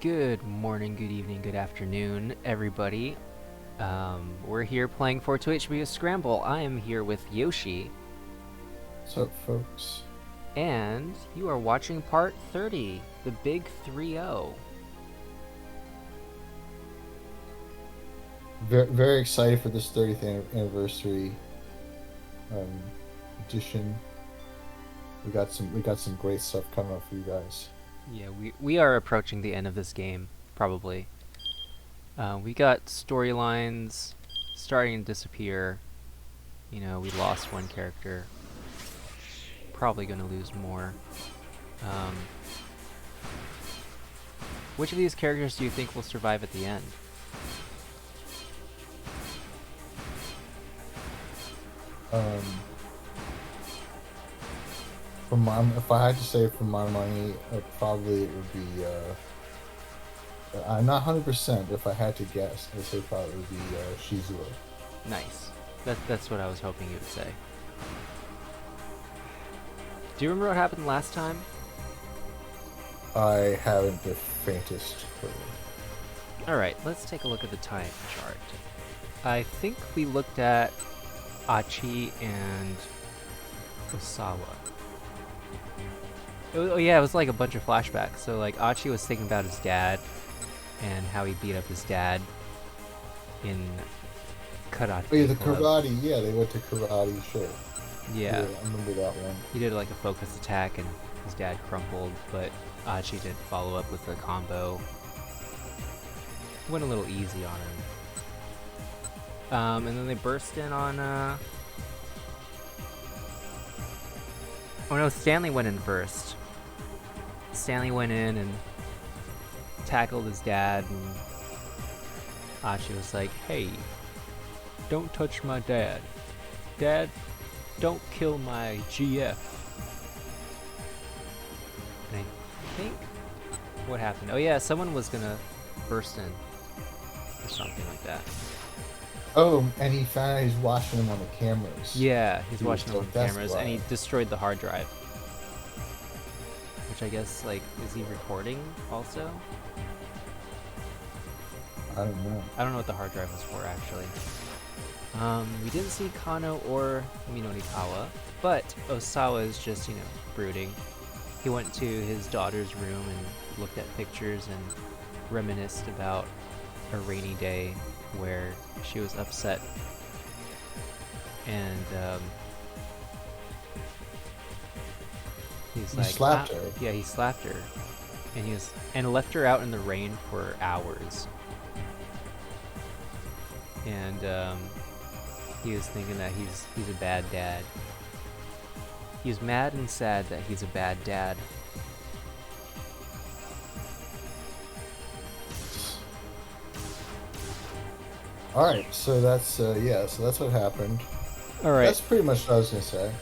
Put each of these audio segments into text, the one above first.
Good morning, good evening, good afternoon, everybody. We're here playing 428 Shibuya Scramble. I am here with Yoshi, What's up, folks? and you are watching part 30, the Big 3-0. Very excited for this 30th anniversary um, edition. We got some great stuff coming up for you guys. Yeah, we are approaching the end of this game, probably. We got storylines starting to disappear. You know, we lost one character. Probably gonna lose more. Which of these characters do you think will survive at the end? Um, if I had to say for my money, probably it would be. I'm not 100%. If I had to guess, I'd say probably it would be Shizuo. Nice. That's what I was hoping you would say. Do you remember what happened last time? I haven't the faintest clue. Alright, let's take a look at the time chart. I think we looked at Achi and Osawa. Oh yeah, it was like a bunch of flashbacks. So like Achi was thinking about his dad and how he beat up his dad in karate. Oh yeah, the club. karate. Yeah, they went to karate. Sure. Yeah. I remember that one. He did like a focus attack and his dad crumpled, but Achi did follow up with a combo. Went a little easy on him. And then they burst in on, oh no, Stanley went in first. Stanley went in and tackled his dad, and Achi was like, "Hey, don't touch my dad. Dad, don't kill my GF." And I think what happened? Oh yeah, someone was gonna burst in or something like that. Oh, and he found out he's watching them on the cameras. Yeah, he's He was watching them on like, "That's cameras, and he destroyed the hard drive. Which I guess, like, is he recording also? I don't know. I don't know what the hard drive was for, actually. We didn't see Kano or Minorikawa, but Osawa is just, you know, brooding. He went to his daughter's room and looked at pictures and reminisced about a rainy day where she was upset. And, he's He like, slapped her. Yeah, he slapped her. And left her out in the rain for hours. And, he was thinking that he's a bad dad. He was mad and sad that he's a bad dad. All right, so that's yeah, so that's what happened. All right. That's pretty much what I was gonna say.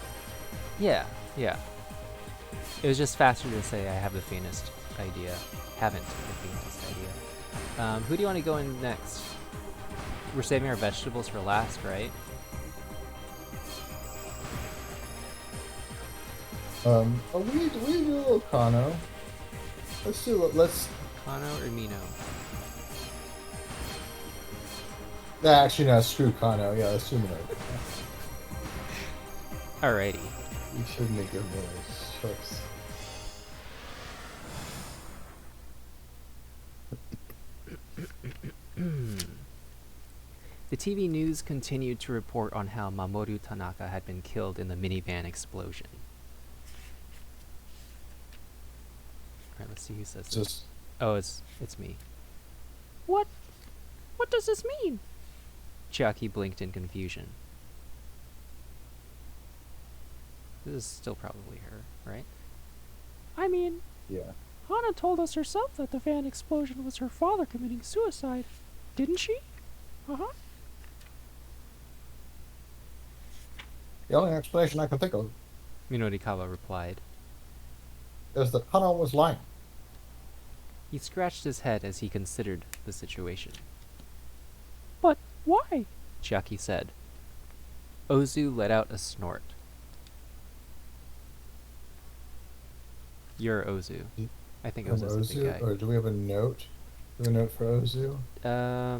Yeah. It was just faster to say I have the faintest idea. Haven't the faintest idea. Who do you want to go in next? We're saving our vegetables for last, right? We do a little Kano. Let's do it. Kano or Mino? Nah, actually, no. Screw Kano. Yeah, let's do Minorikawa. Alrighty. You should make good moves. Shucks. The TV news continued to report on how Mamoru Tanaka had been killed in the minivan explosion. Alright, let's see who says this. Just Oh, it's me. What? What does this mean? Chiaki blinked in confusion. This is still probably her, right? I mean, yeah. Hana told us herself that the van explosion was her father committing suicide. Didn't she? Uh-huh. The only explanation I can think of Minorikawa replied. is that Kano was lying. He scratched his head as he considered the situation. But why? Chiaki said. Ozu let out a snort. You're Ozu. I think From Ozo's the big Ozu? Or do we have a note? Do we have a note for Ozu? guy.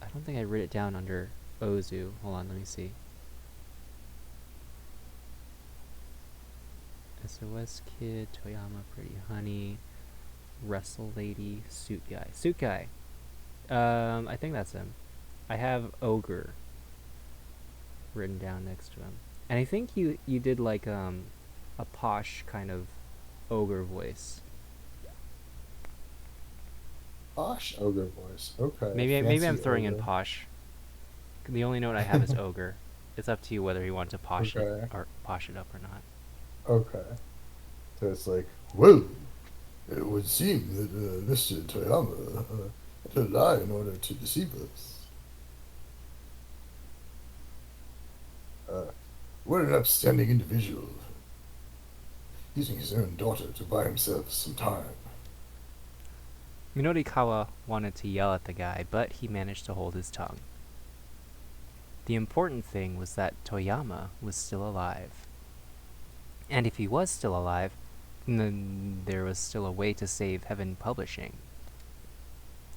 I don't think I wrote it down under Ozu. Hold on, let me see. SOS Kid, Toyama, Pretty Honey, Wrestle Lady, Suit Guy. Suit Guy. I think that's him. I have Ogre written down next to him. And I think you did like a posh kind of ogre voice. Posh ogre voice. Okay. Maybe I'm Fancy throwing in ogre. posh. The only note I have is ogre. It's up to you whether you want to posh it Okay. or posh it up or not. Okay. So it's like, well, it would seem that Mr. Toyama had to lie in order to deceive us. What an upstanding individual, using his own daughter to buy himself some time. Minorikawa wanted to yell at the guy, but he managed to hold his tongue. The important thing was that Toyama was still alive. And if he was still alive, then there was still a way to save Heaven Publishing.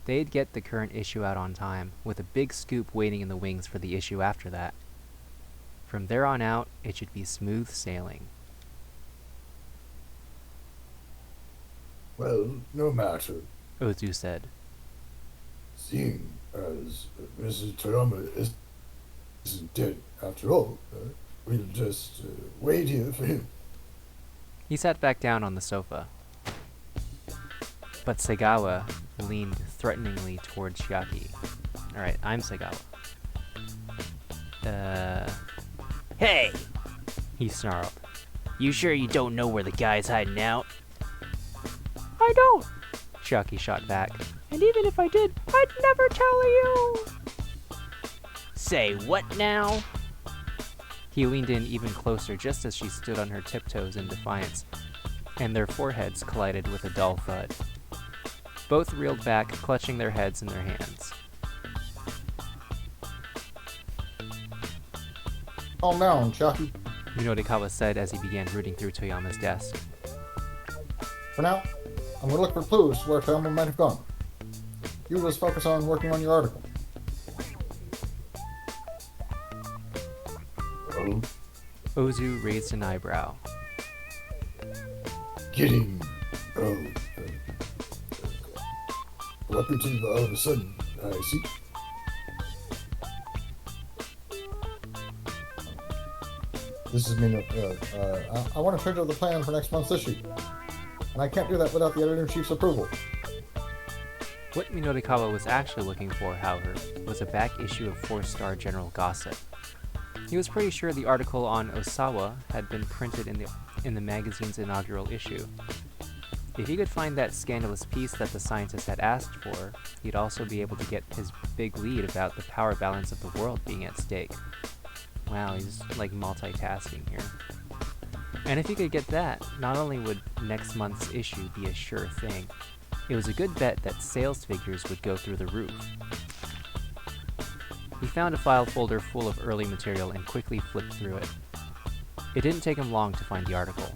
They'd get the current issue out on time, with a big scoop waiting in the wings for the issue after that. From there on out, it should be smooth sailing. Well, no matter. Ozu said. Seeing as Mr. Toyama isn't dead after all, we'll just wait here for him. He sat back down on the sofa. But Segawa leaned threateningly towards Shiaki. Alright, I'm Segawa. Hey! He snarled. You sure you don't know where the guy's hiding out? I don't! Shiaki shot back. And even if I did, I'd never tell you! Say what now? He leaned in even closer just as she stood on her tiptoes in defiance, and their foreheads collided with a dull thud. Both reeled back, clutching their heads in their hands. Calm down, Chucky. Minorikawa said as he began rooting through Toyama's desk. For now, I'm going to look for clues to where Toyama might have gone. You just focus on working on your article. Oh, Ozu raised an eyebrow. getting cooperative all of a sudden, I see. This is me. I want to change out the plan for next month's issue, and I can't do that without the editor-in-chief's approval. What Minorikawa was actually looking for, however, was a back issue of 4-Star General Gossip. He was pretty sure the article on Osawa had been printed in the magazine's inaugural issue. If he could find that scandalous piece that the scientist had asked for, he'd also be able to get his big lead about the power balance of the world being at stake. Wow, he's like multitasking here. And if he could get that, not only would next month's issue be a sure thing, it was a good bet that sales figures would go through the roof. He found a file folder full of early material and quickly flipped through it. It didn't take him long to find the article.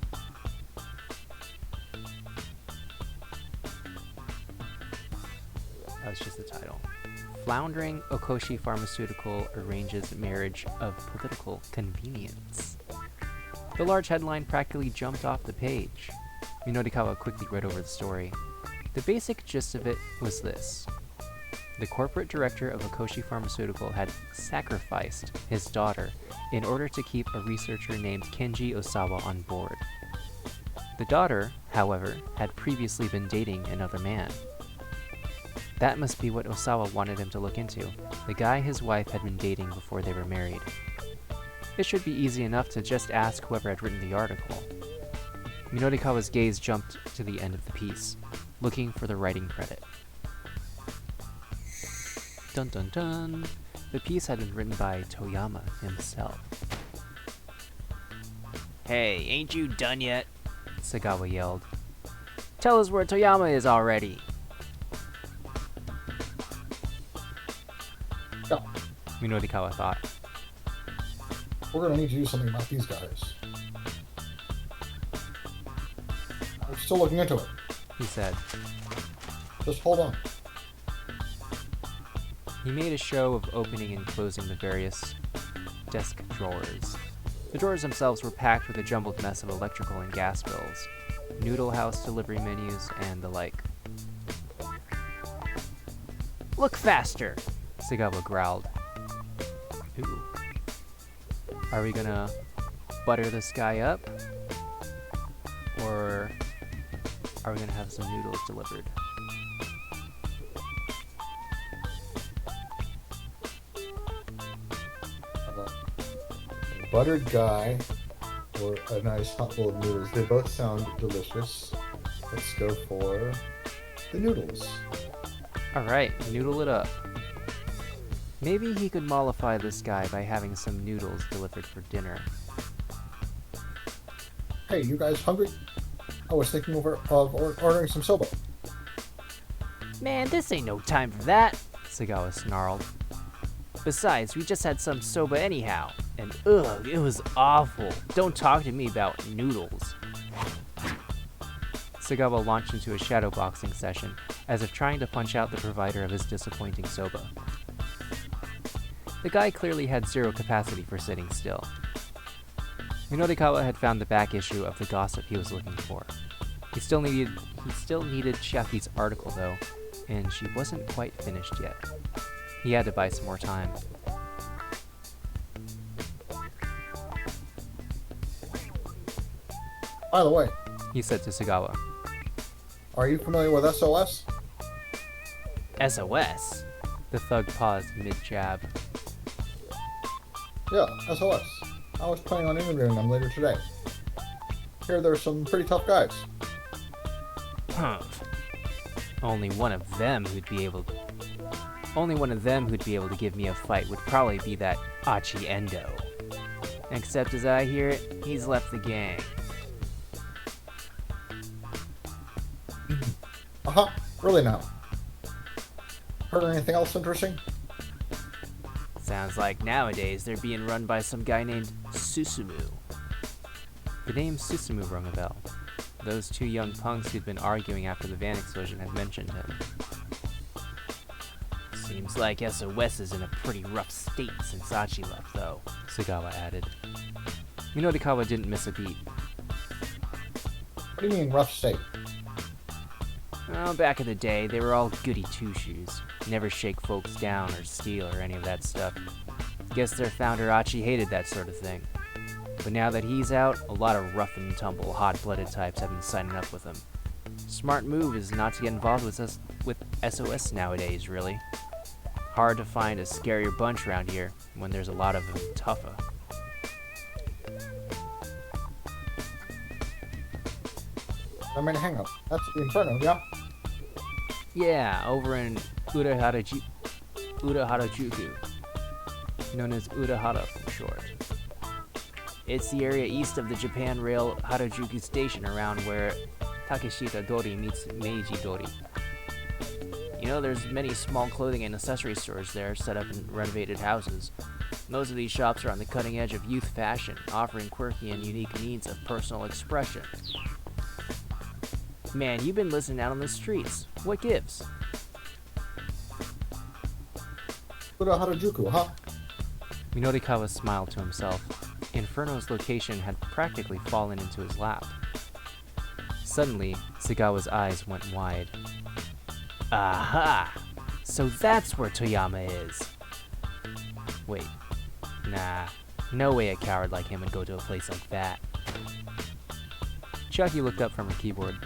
That was just the title. Floundering Okoshi Pharmaceutical arranges marriage of political convenience. The large headline practically jumped off the page. Minorikawa quickly read over the story. The basic gist of it was this. The corporate director of Okoshi Pharmaceutical had sacrificed his daughter in order to keep a researcher named Kenji Osawa on board. The daughter, however, had previously been dating another man. That must be what Osawa wanted him to look into, the guy his wife had been dating before they were married. It should be easy enough to just ask whoever had written the article. Minorikawa's gaze jumped to the end of the piece, looking for the writing credit. Dun dun dun! The piece had been written by Toyama himself. Hey, ain't you done yet? Segawa yelled. Tell us where Toyama is already! Yeah, Minorikawa thought. we're going to need to do something about these guys. I'm still looking into it. he said. Just hold on. He made a show of opening and closing the various desk drawers. The drawers themselves were packed with a jumbled mess of electrical and gas bills, noodle house delivery menus, and the like. "Look faster!" Sagawa growled. Ooh. Are we gonna butter this guy up? Or are we gonna have some noodles delivered? A buttered guy or a nice hot bowl of noodles. They both sound delicious. Let's go for the noodles. Alright, noodle it up. Maybe he could mollify this guy by having some noodles delivered for dinner. Hey, you guys hungry? I was thinking of ordering some soba. Man, this ain't no time for that, Sagawa snarled. Besides, we just had some soba anyhow, and ugh, it was awful. Don't talk to me about noodles. Sagawa launched into a shadowboxing session, as if trying to punch out the provider of his disappointing soba. The guy clearly had zero capacity for sitting still. Minorikawa had found the back issue of the gossip he was looking for. He still needed Chiaki's article though, and she wasn't quite finished yet. He had to buy some more time. By the way, He said to Sagawa. are you familiar with SOS? SOS? The thug paused mid-jab. Yeah, SOS. I was planning on interviewing them later today. Here, there's some pretty tough guys. Humph. Only one of them who'd be able to give me a fight would probably be that Achi Endo. Except as I hear it, he's left the gang. Uh-huh, really now. Heard anything else interesting? Sounds like nowadays they're being run by some guy named Susumu. The name Susumu rung a bell. Those two young punks who'd been arguing after the van explosion had mentioned him. Seems like SOS is in a pretty rough state since Achi left, though, Sagawa added. Minorikawa didn't miss a beat. What do you mean, rough state? Well, back in the day, they were all goody two-shoes. Never shake folks down or steal or any of that stuff. Guess their founder Achi hated that sort of thing. But now that he's out, a lot of rough and tumble, hot-blooded types have been signing up with him. Smart move is not to get involved with SOS nowadays, really. Hard to find a scarier bunch around here when there's a lot of them tougher. I mean, hang up. That's the Inferno, yeah? Yeah, over in Uraharajuku, known as Urahara for short. It's the area east of the Japan Rail Harajuku station, around where Takeshita Dori meets Meiji Dori. You know, there's many small clothing and accessory stores there set up in renovated houses. Most of these shops are on the cutting edge of youth fashion, offering quirky and unique means of personal expression. Man, you've been listening out on the streets. What gives? Buddha Harajuku, huh? Minorikawa smiled to himself. Inferno's location had practically fallen into his lap. Suddenly, Sagawa's eyes went wide. Aha! So that's where Toyama is. Wait. Nah. No way a coward like him would go to a place like that. Chucky looked up from her keyboard.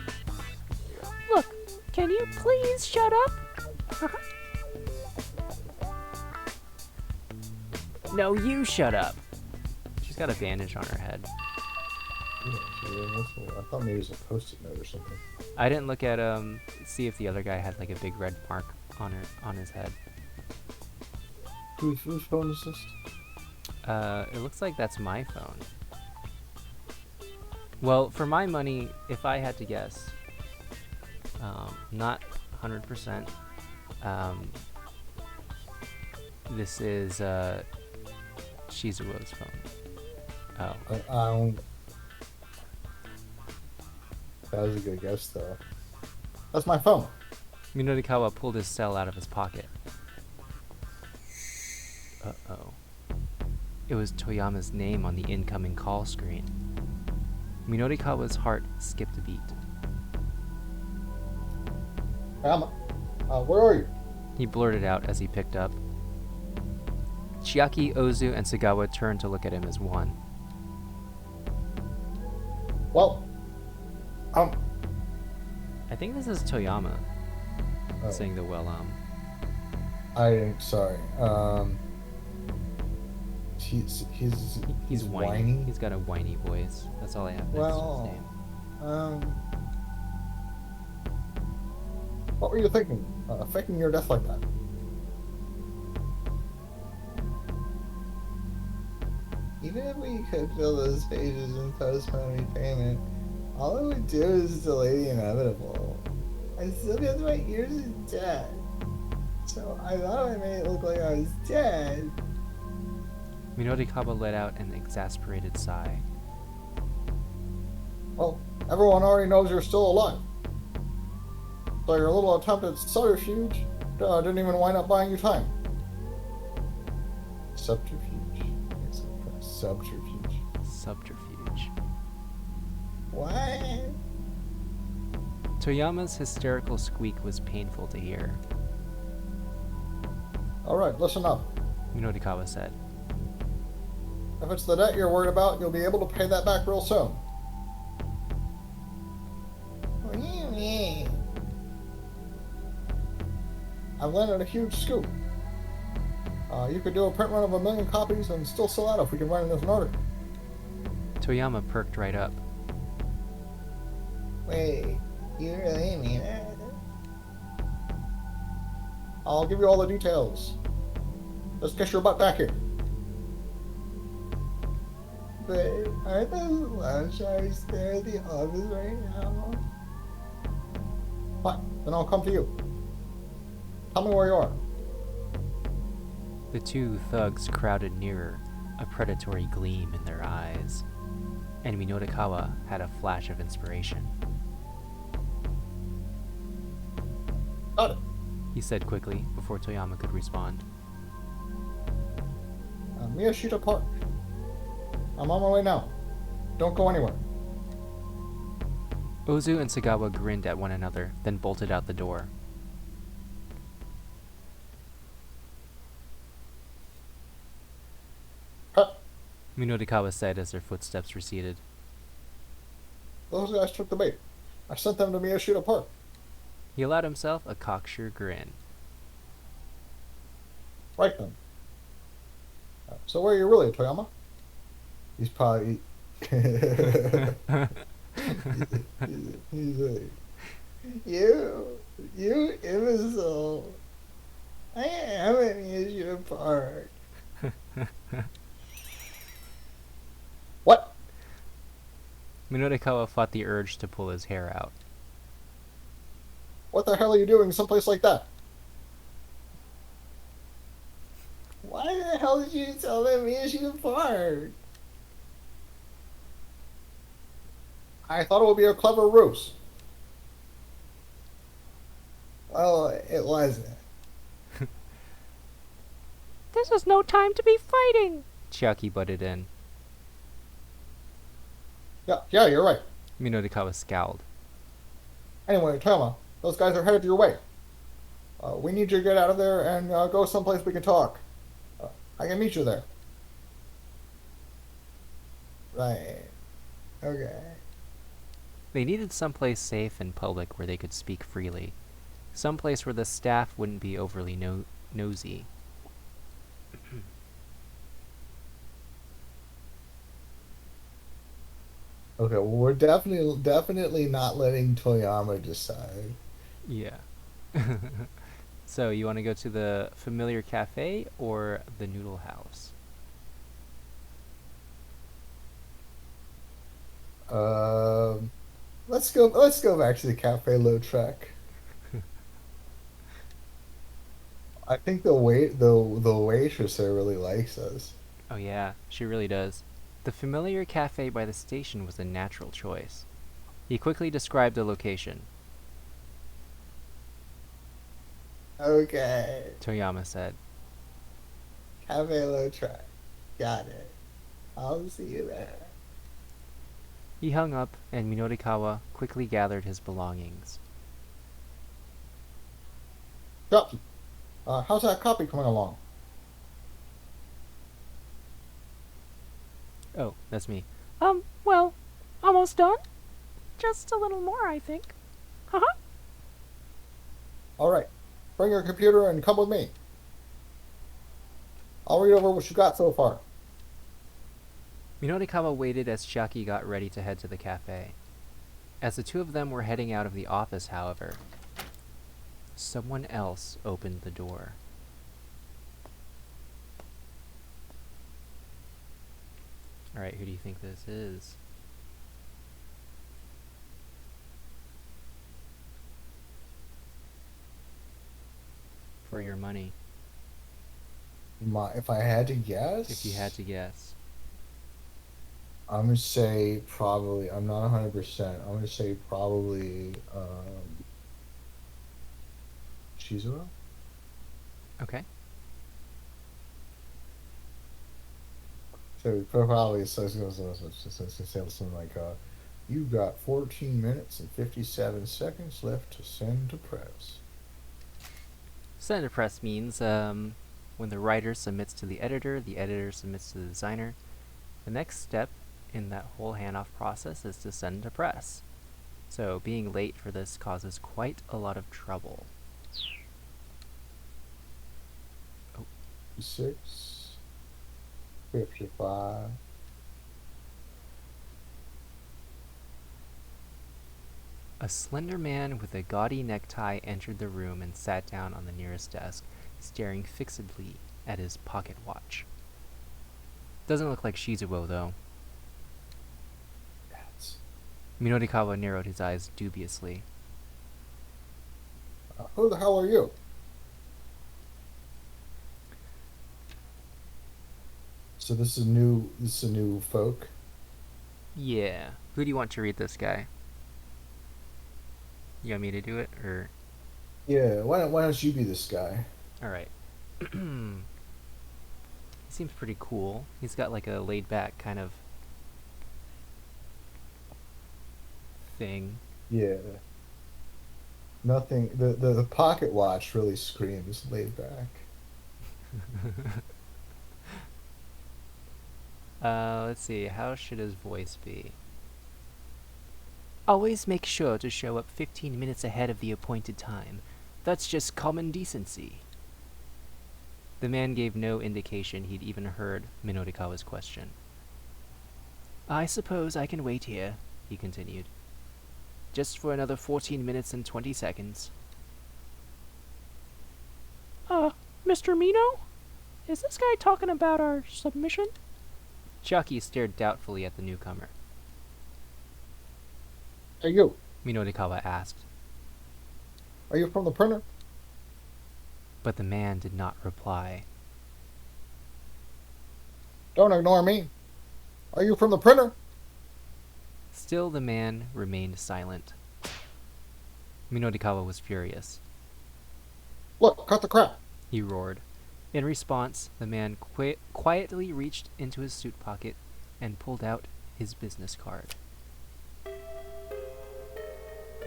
Look, can you please shut up? No, you shut up. She's got a bandage on her head. Yeah, I thought maybe it was a post-it note or something. I didn't look at see if the other guy had like a big red mark on his head. Whose phone is this? It looks like that's my phone. Well, for my money, if I had to guess, not 100%, this is Shizuo's phone. Oh. That was a good guess, though. That's my phone. Minorikawa pulled his cell out of his pocket. Uh-oh. It was Toyama's name on the incoming call screen. Minorikawa's heart skipped a beat. Toyama, where are you? He blurted out as he picked up. Chiaki, Ozu, and Sagawa turned to look at him as one. Well, I think this is Toyama saying the sorry. He's whiny. He's got a whiny voice. That's all I have next to his name. What were you thinking? Faking your death like that? Even if we could fill those pages and postpone repayment, all it would do is delay the inevitable. I still get my ears in debt. So I thought I made it look like I was dead. Minorikawa let out an exasperated sigh. Well, everyone already knows you're still alive. So your little attempt at subterfuge didn't even wind up buying you time. Subterfuge. Subterfuge. Subterfuge. What? Toyama's hysterical squeak was painful to hear. Alright, listen up. Minorikawa said. If it's the debt you're worried about, you'll be able to pay that back real soon. What do you mean? I've landed a huge scoop. You could do a print run of 1 million copies and still sell out if we can write in this article. Toyama perked right up. Wait, you really mean it? I'll give you all the details. Just get your butt back here. But aren't those lounge hours there at the office right now? Fine, then I'll come to you. Tell me where you are. The two thugs crowded nearer, a predatory gleam in their eyes, and Minorikawa had a flash of inspiration. Got it. He said quickly, before Toyama could respond. Miyashita Park. I'm on my way now. Don't go anywhere. Ozu and Sagawa grinned at one another, then bolted out the door. Huh. Minorikawa said as their footsteps receded. Those guys took the bait. I sent them to Miyashita Park. He allowed himself a cocksure grin. Right then. So where are you really, Toyama? He's probably... he's like, you imbecile. I am at Miyashita Park. What? Minorikawa fought the urge to pull his hair out. What the hell are you doing someplace like that? Why the hell did you tell them Miyashita Park? I thought it would be a clever ruse. Well, it wasn't. This is no time to be fighting, Chiaki butted in. Yeah, you're right. Minorikawa scowled. Anyway, Toyama, those guys are headed your way. We need you to get out of there and go someplace we can talk. I can meet you there. Right. Okay. They needed someplace safe and public where they could speak freely. Someplace where the staff wouldn't be overly nosy. Okay, well, we're definitely not letting Toyama decide. Yeah. So, you want to go to the familiar cafe or the noodle house? Let's go back to the Cafe Lautrec. I think the waitress there really likes us. Oh yeah, she really does. The familiar cafe by the station was a natural choice. He quickly described the location. Okay. Toyama said. Cafe Low Track. Got it. I'll see you there. He hung up, and Minorikawa quickly gathered his belongings. Jockey, how's that copy coming along? Oh, that's me. Well, almost done. Just a little more, I think. Haha. All right. Bring your computer and come with me. I'll read over what you got so far. Minorikawa waited as Chiaki got ready to head to the cafe. As the two of them were heading out of the office, however, someone else opened the door. Alright, who do you think this is? For your money, If I had to guess, if you had to guess. I'm gonna say probably. I'm not 100%. I'm gonna say probably Shizuru. Okay. So probably it's gonna say something like, "You've got 14 minutes and 57 seconds left to send to press." Send to press means when the writer submits to the editor submits to the designer. The next step in that whole handoff process is to send to press. So being late for this causes quite a lot of trouble. 6, 55. A slender man with a gaudy necktie entered the room and sat down on the nearest desk, staring fixedly at his pocket watch. Doesn't look like Shizuo, though. That's, Minorikawa narrowed his eyes dubiously. who the hell are you? So this is new. This is a new folk. Yeah. Who do you want to read this guy? You want me to do it, or? Yeah. Why don't you be this guy? Alright. He seems pretty cool. He's got like a laid back kind of thing. Yeah. Nothing. The pocket watch really screams laid back. Let's see. How should his voice be? Always make sure to show up 15 minutes ahead of the appointed time. That's just common decency. The man gave no indication he'd even heard Minorikawa's question. I suppose I can wait here, he continued. Just for another 14 minutes and 20 seconds. Mr. Mino? Is this guy talking about our submission? Chiaki stared doubtfully at the newcomer. Hey, you. Minorikawa asked, Are you from the printer? but the man did not reply. Don't ignore me. Are you from the printer? Still the man remained silent. Minorikawa was furious. Look, cut the crap. He roared. In response, the man quietly reached into his suit pocket and pulled out his business card.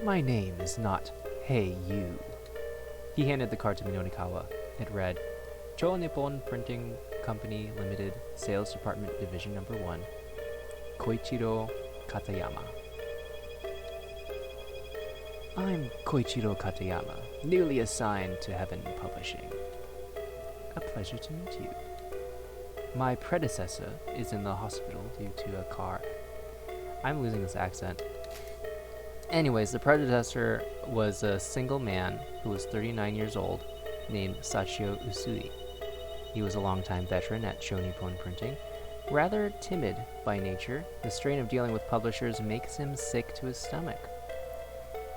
My name is not Hey You. He handed the card to Minorikawa. It read, Cho Nippon Printing Company Limited, Sales Department Division Number 1, Koichiro Katayama. I'm Koichiro Katayama, newly assigned to Heaven Publishing. A pleasure to meet you. My predecessor is in the hospital due to a car. I'm losing this accent. Anyways, the predecessor was a single man who was 39 years old, named Sachio Usui. He was a longtime veteran at Cho Nippon Printing. Rather timid by nature, the strain of dealing with publishers makes him sick to his stomach.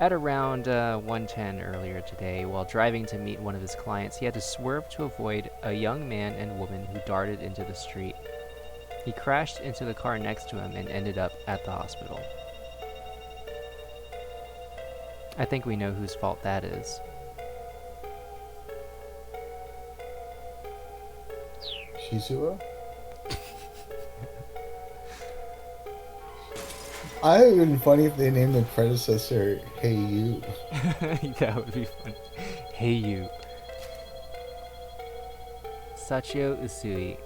At around 1:10 earlier today, while driving to meet one of his clients, he had to swerve to avoid a young man and woman who darted into the street. He crashed into the car next to him and ended up at the hospital. I think we know whose fault that is. Shizuo? I think it would be funny if they named the predecessor Hey You. That would be fun. Hey you. Sachio Usui.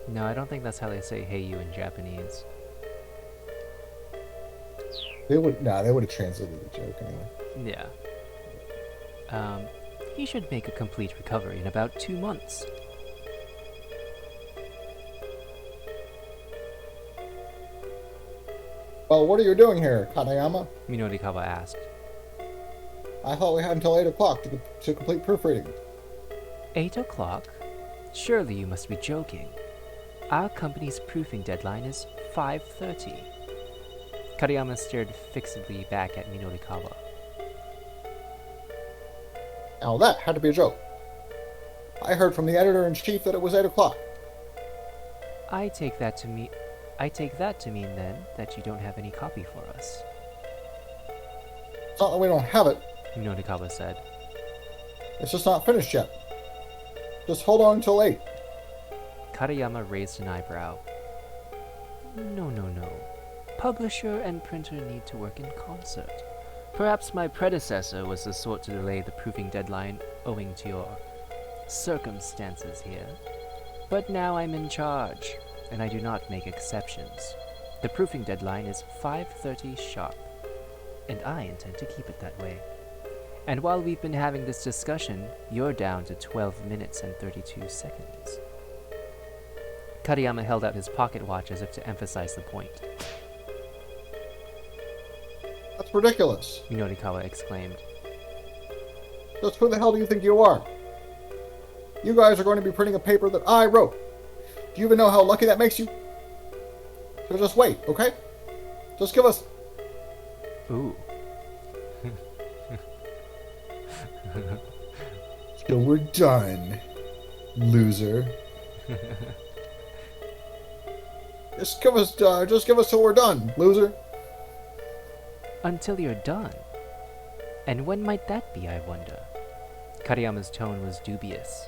No, I don't think that's how they say hey you in Japanese. They would have translated the joke anyway. Yeah. He should make a complete recovery in about 2 months. Well, what are you doing here, Katayama? Minorikawa asked. I thought we had until 8 o'clock to complete proofreading. 8 o'clock? Surely you must be joking. Our company's proofing deadline is 5:30. Kariyama stared fixedly back at Minorikawa. Now that had to be a joke. I heard from the editor-in-chief that it was 8 o'clock. I take that to mean then that you don't have any copy for us, It's not that we don't have it. Minorikawa said. It's just not finished yet. Just hold on until 8. Kariyama raised an eyebrow. No. Publisher and printer need to work in concert. Perhaps my predecessor was the sort to delay the proofing deadline owing to your circumstances here. But now I'm in charge, and I do not make exceptions. The proofing deadline is 5:30 sharp, and I intend to keep it that way. And while we've been having this discussion, you're down to 12 minutes and 32 seconds. Kariyama held out his pocket watch as if to emphasize the point. That's ridiculous. Minorikawa exclaimed. Just who the hell do you think you are? You guys are going to be printing a paper that I wrote. Do you even know how lucky that makes you? So just wait, okay? Just give us... Ooh. Till we're done, loser. Just give us till we're done, loser. Until you're done. And when might that be, I wonder? Kariyama's tone was dubious.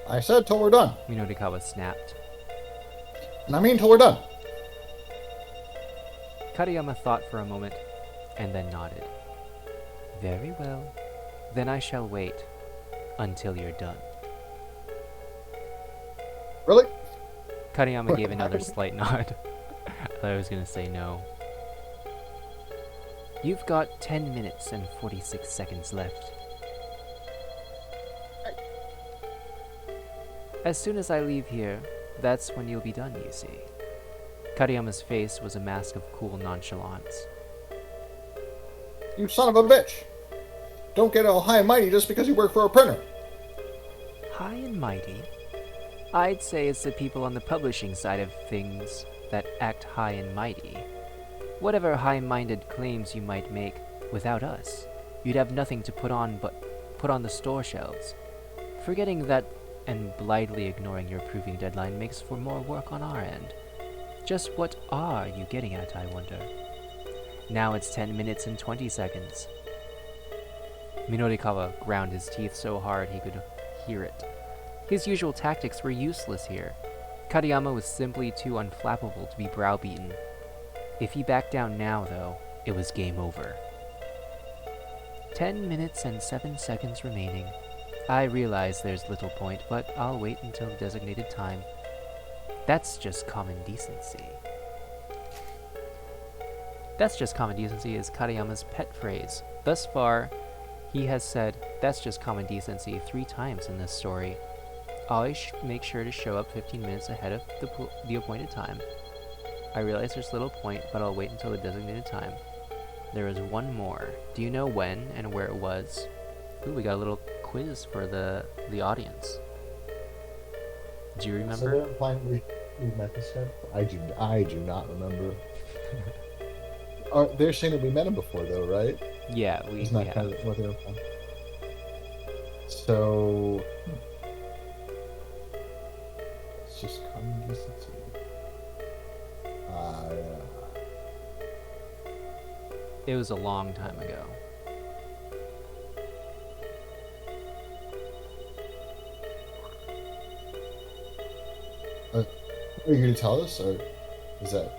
I said till we're done. Minorikawa snapped. And I mean till we're done. Kariyama thought for a moment, and then nodded. Very well. Then I shall wait until you're done. Really? Kariyama gave another slight nod. I thought I was going to say no. You've got 10 minutes and 46 seconds left. As soon as I leave here, that's when you'll be done, you see. Kariyama's face was a mask of cool nonchalance. You son of a bitch. Don't get all high and mighty just because you work for a printer. High and mighty? I'd say it's the people on the publishing side of things that act high and mighty. Whatever high-minded claims you might make, without us, you'd have nothing to put on the store shelves. Forgetting that and blithely ignoring your proofing deadline makes for more work on our end. Just what are you getting at, I wonder? Now it's 10 minutes and 20 seconds. Minorikawa ground his teeth so hard he could hear it. His usual tactics were useless here. Kariyama was simply too unflappable to be browbeaten. If he backed down now, though, it was game over. 10 minutes and 7 seconds remaining. I realize there's little point, but I'll wait until the designated time. That's just common decency. That's just common decency is Kariyama's pet phrase. Thus far, he has said, that's just common decency 3 times in this story. Always make sure to show up 15 minutes ahead of the appointed time. I realize there's little point, but I'll wait until the designated time. There is one more. Do you know when and where it was? Ooh, we got a little quiz for the audience. Do you remember? So they're implying we met this guy? I do not remember. They're saying that we met him before, though, right? Yeah, Isn't that kind of what they're implying? So... It's just common decency. It was a long time ago. Are you going to tell us, or is that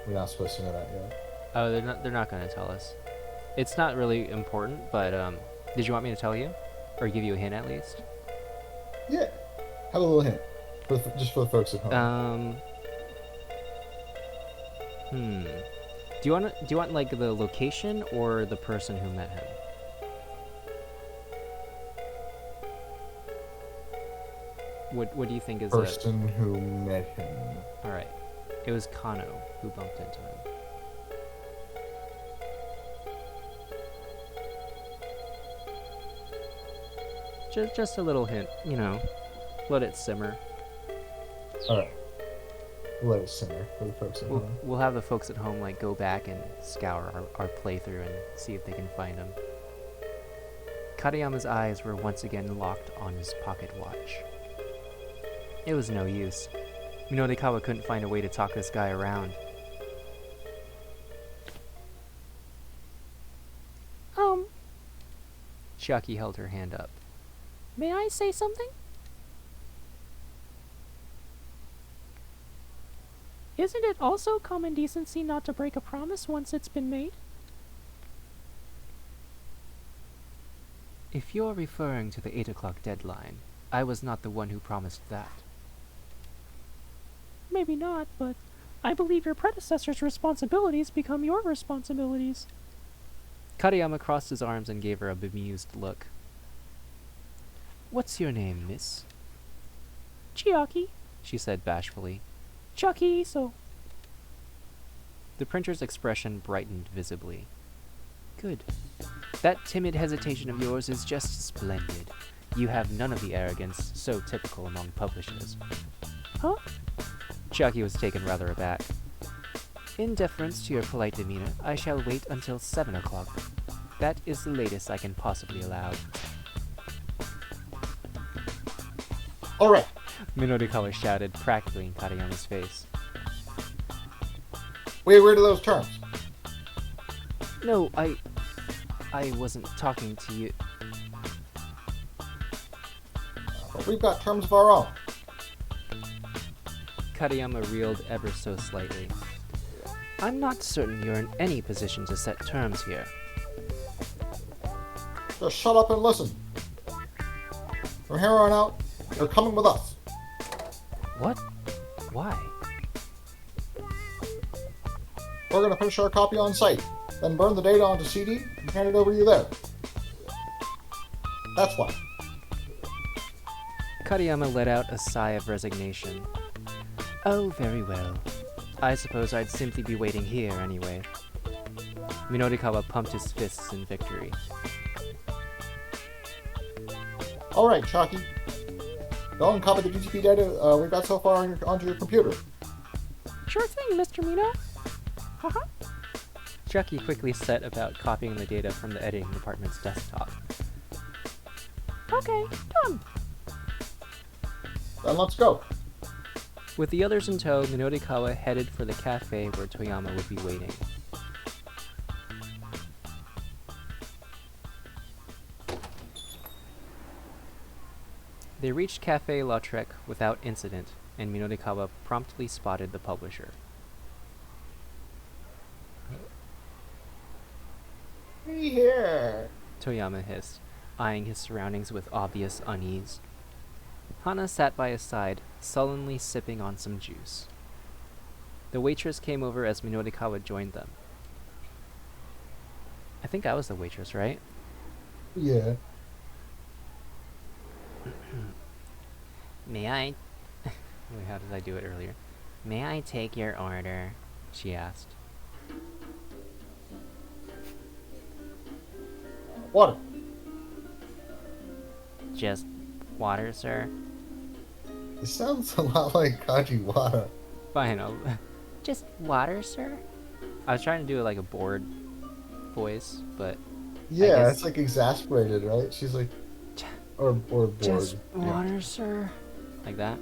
we're not supposed to know that yet? Oh, they're not gonna tell us. It's not really important, but did you want me to tell you, or give you a hint at least? Yeah. Have a little hint, just for the folks at home. Do you want like the location or the person who met him? What do you think is Person who met him. All right, it was Kano who bumped into him. Just a little hint, you know. Let it simmer. Alright. Let it simmer for the folks at home. We'll have the folks at home like go back and scour our playthrough and see if they can find him. Katayama's eyes were once again locked on his pocket watch. It was no use. Minorikawa couldn't find a way to talk this guy around. Chiaki held her hand up. May I say something? Isn't it also common decency not to break a promise once it's been made? If you're referring to the 8 o'clock deadline, I was not the one who promised that. Maybe not, but I believe your predecessor's responsibilities become your responsibilities. Katayama crossed his arms and gave her a bemused look. What's your name, miss? Chiaki. She said bashfully. Chucky, so. The printer's expression brightened visibly. Good. That timid hesitation of yours is just splendid. You have none of the arrogance so typical among publishers. Huh? Chiaki was taken rather aback. In deference to your polite demeanor, I shall wait until 7 o'clock. That is the latest I can possibly allow. Alright. Minorikawa shouted, practically in Katayama's face. We agree to those terms. No, I wasn't talking to you. But we've got terms of our own. Katayama reeled ever so slightly. I'm not certain you're in any position to set terms here. Just shut up and listen. From here on out, you're coming with us. What? Why? We're going to finish our copy on site, then burn the data onto CD and hand it over to you there. That's why. Katayama let out a sigh of resignation. Oh, very well. I suppose I'd simply be waiting here anyway. Minorikawa pumped his fists in victory. Alright, Chalky. Go and copy the GTP data we've got so far onto your computer. Sure thing, Mr. Mino. Haha. Chucky quickly set about copying the data from the editing department's desktop. Okay, done. Then let's go. With the others in tow, Minorikawa headed for the cafe where Toyama would be waiting. They reached Cafe Lautrec without incident, and Minorikawa promptly spotted the publisher. Hey here. Toyama hissed, eyeing his surroundings with obvious unease. Hana sat by his side, sullenly sipping on some juice. The waitress came over as Minorikawa joined them. I think I was the waitress, right? Yeah. May I... Wait, how did I do it earlier? May I take your order? She asked. Water. Just water, sir? It sounds a lot like Kajiwara. Fine, Just water, sir? I was trying to do it like a bored voice, but... Yeah, it's like exasperated, right? She's like... Or bored. Just water, sir? Like that?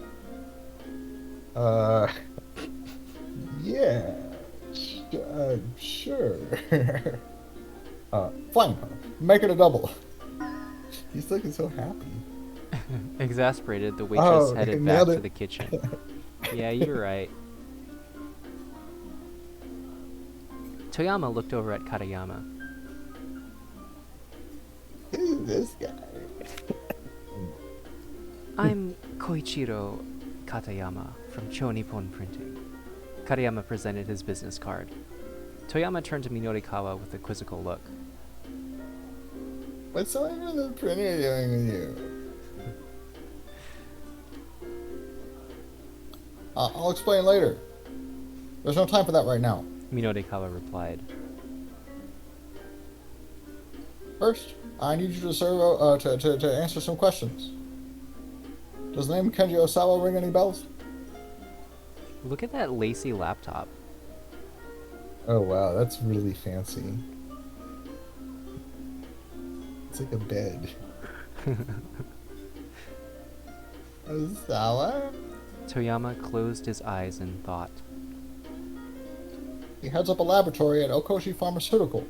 Yeah. Sure. Fine. Make it a double. He's looking so happy. Exasperated, the waitress Oh, headed back nailed to it. the kitchen. Yeah, you're right. Toyama looked over at Katayama. Who's this guy? I'm Koichiro Katayama from Chonippon Printing. Katayama presented his business card. Toyama turned to Minorikawa with a quizzical look. What's someone from the printer doing with you? I'll explain later. There's no time for that right now. Minorikawa replied. First, I need you to serve to answer some questions. Does the name Kenji Osawa ring any bells? Look at that lacy laptop. Oh wow, that's really fancy. It's like a bed. Osawa? Toyama closed his eyes in thought. He heads up a laboratory at Okoshi Pharmaceutical.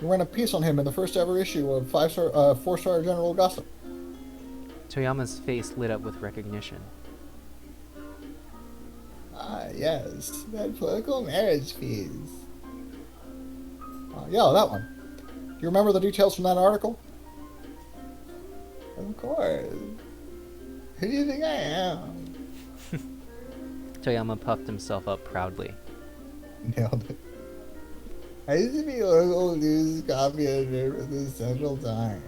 You ran a piece on him in the first ever issue of 4-star General Gossip. Toyama's face lit up with recognition. Ah, yes, that political marriage piece. Yeah, that one. Do you remember the details from that article? Of course. Who do you think I am? Toyama puffed himself up proudly. Nailed it. I used to be local news copy editor for the Central Times.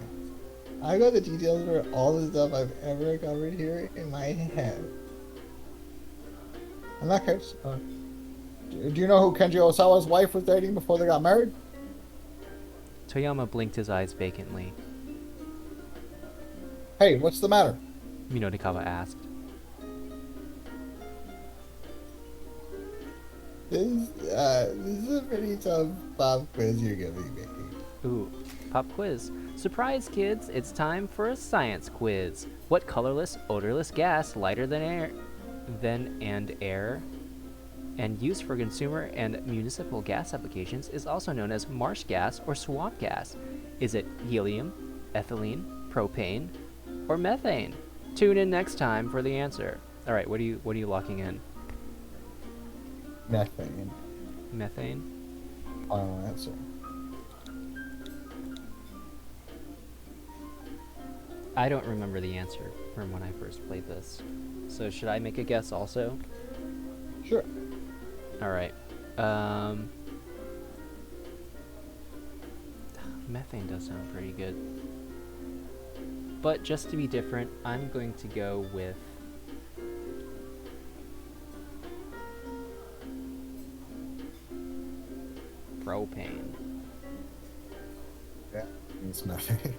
I got the details for all the stuff I've ever covered here in my head. In that case, do you know who Kenji Osawa's wife was dating before they got married? Toyama blinked his eyes vacantly. Hey, what's the matter? Minorikawa asked. This is a pretty tough pop quiz you're giving me. Ooh, pop quiz. Surprise, kids, it's time for a science quiz. What colorless, odorless gas, lighter than air, and used for consumer and municipal gas applications, is also known as marsh gas or swamp gas? Is it helium, ethylene, propane, or methane? Tune in next time for the answer. All right, what are you locking in? Methane. Methane? Final answer. I don't remember the answer from when I first played this. So should I make a guess also? Sure. All right. Methane does sound pretty good. But just to be different, I'm going to go with propane. Yeah, it's methane.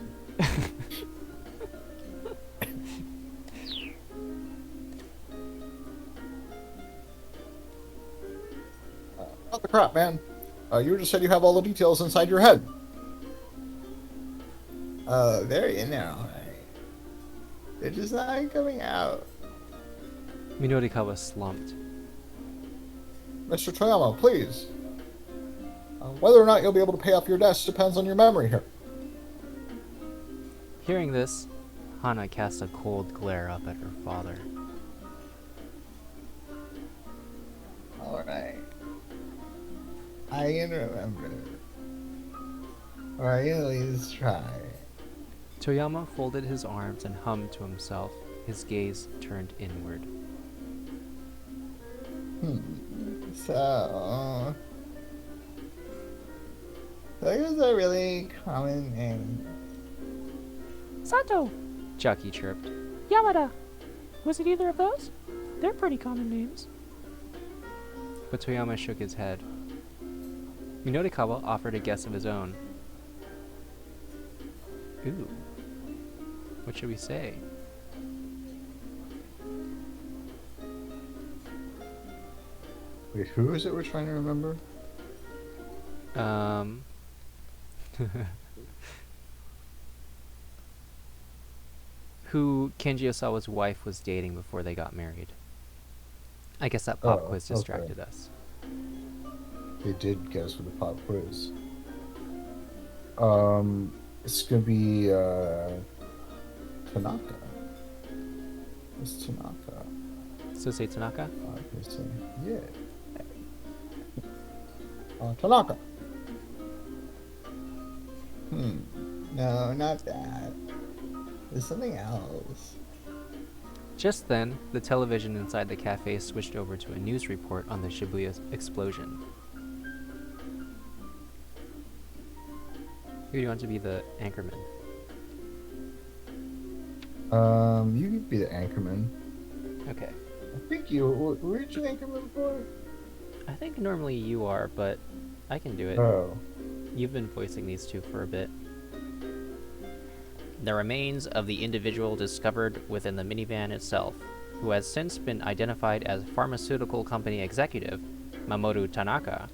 Not the crap, man. You just said you have all the details inside your head. They're in there, alright. They're just not coming out. Minorikawa slumped. Mr. Toyama, please. Whether or not you'll be able to pay off your debts depends on your memory here. Hearing this, Hana cast a cold glare up at her father. Alright. I can remember. Or I can at least try. Toyama folded his arms and hummed to himself, his gaze turned inward. So... Those are really common names. Sato! Chucky chirped. Yamada! Was it either of those? They're pretty common names. But Toyama shook his head. Minorikawa offered a guess of his own. Ooh. What should we say? Wait, who is it we're trying to remember? Who Kenji Osawa's wife was dating before they got married. I guess that pop quiz distracted us. They did guess with the pop quiz. It's gonna be Tanaka. It's Tanaka. So say Tanaka? Obviously. Yeah. Tanaka. No, not that. There's something else. Just then, the television inside the cafe switched over to a news report on the Shibuya explosion. Who do you want to be the anchorman? You could be the anchorman. Okay. I think you were you anchorman before? I think normally you are, but I can do it. Oh. You've been voicing these two for a bit. The remains of the individual discovered within the minivan itself, who has since been identified as pharmaceutical company executive Mamoru Tanaka.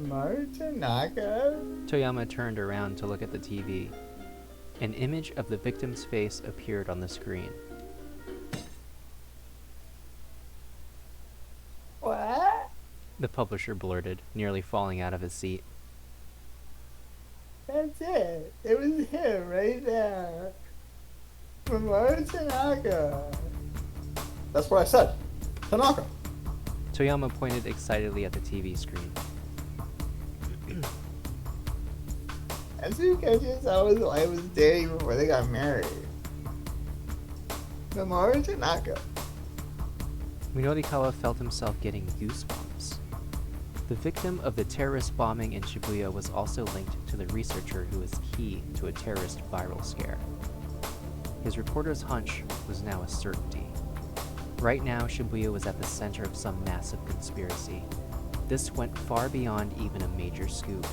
Mamoru Tanaka? Toyama turned around to look at the TV. An image of the victim's face appeared on the screen. What? The publisher blurted, nearly falling out of his seat. That's it. It was him right there. Mamoru Tanaka. That's what I said. Tanaka. Toyama pointed excitedly at the TV screen. That's because his wife was dating before they got married. Mamoru Tanaka. Minorikawa felt himself getting goosebumps. The victim of the terrorist bombing in Shibuya was also linked to the researcher who was key to a terrorist viral scare. His reporter's hunch was now a certainty. Right now, Shibuya was at the center of some massive conspiracy. This went far beyond even a major scoop.